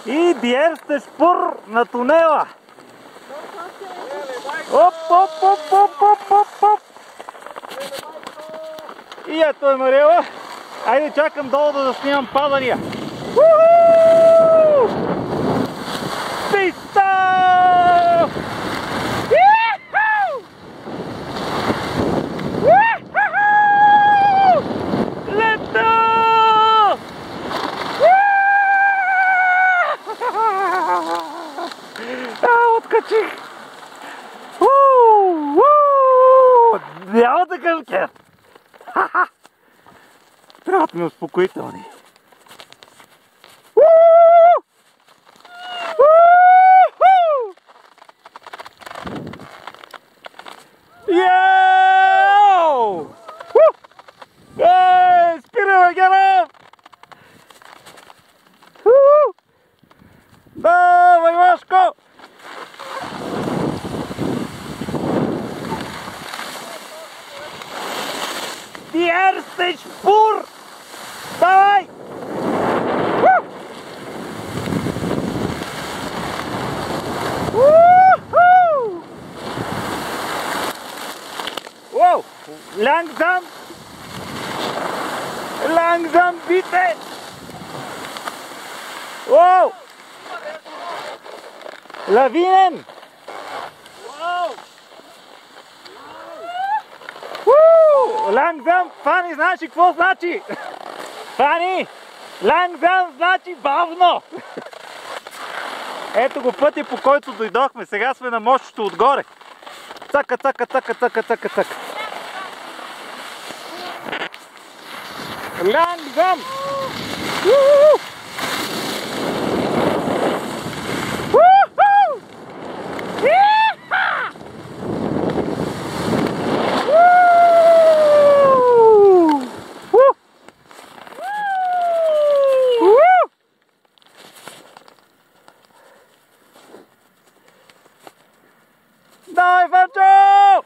И диерсте шпур на тунела. Оп, оп, оп, оп, оп, оп, оп. И ето е Марела. Айде чакам долу да снимам падания. Писта! Лето! Откачих! Няма да гънке! Трябва да ми успокоителни. Йоу! Спираме, Геров! Давай, Машко! Die erste Spur! Давай! Wow! Langsam! Langsam bitte! Wow! Lawinen! Langsam! Фани, знаеш ли какво значи? Фани! Langsam значи бавно! Ето го пътя, по който дойдохме. Сега сме на мощчето отгоре. Цака, цака, цака, цака, цака, цака. Langsam! Давай, Фанчо!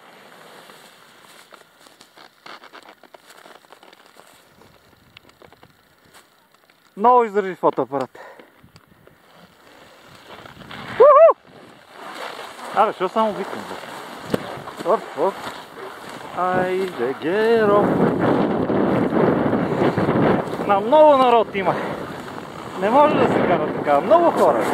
Много издържи фотоапарат. Абе, що само викам? Оп. Айде, Геров! На много народ има. Не може да се кара така. Много хора.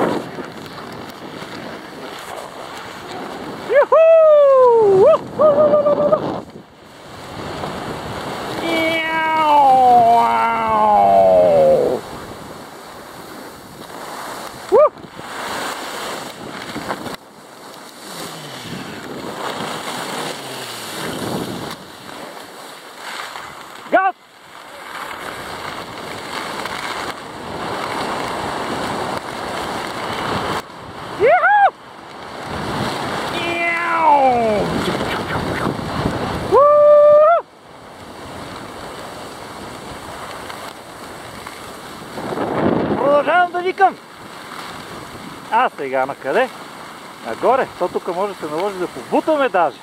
Газ! Продължавам да викам. А сега на къде? Нагоре. То тук може да се наложи да побутаме даже.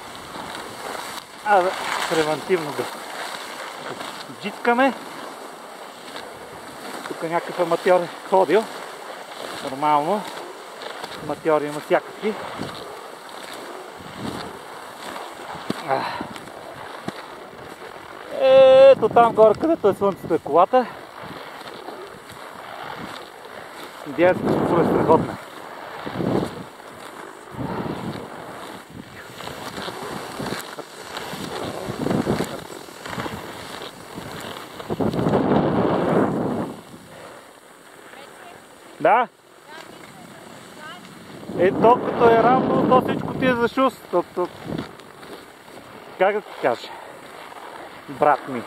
Да превентивно да джиткаме. Тук някакъв аматьор е ходил. Нормално. Аматьори има всякакви. Ето там горе, където е слънцето е колата. Идеята е страхотна. Да? То като е равно, то всичко ти е за шус. Как да ти кажа? Брат ми.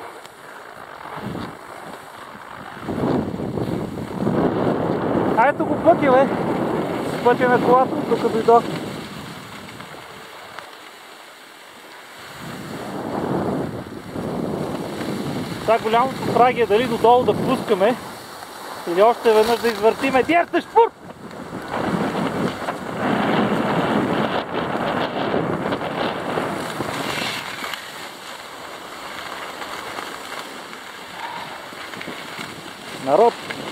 Ето го пътя, бе. Пътя на колата, тук дойдох. Сега голямото страги е дали додолу да пускаме или още веднъж да извъртиме диерте шпур!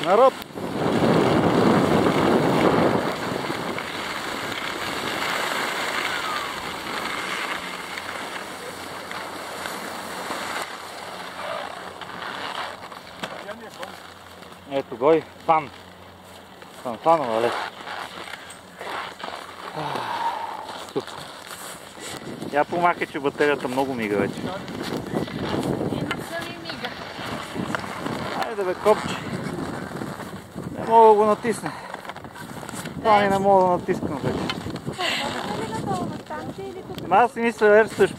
Народ! Ето го и фан. Фанова лес. Супер. Я помахай, че батерията много мига вече. Айде бе, копче. Не мога да го натисне. Това не мога да натискам вече. Аз си мисля, че ще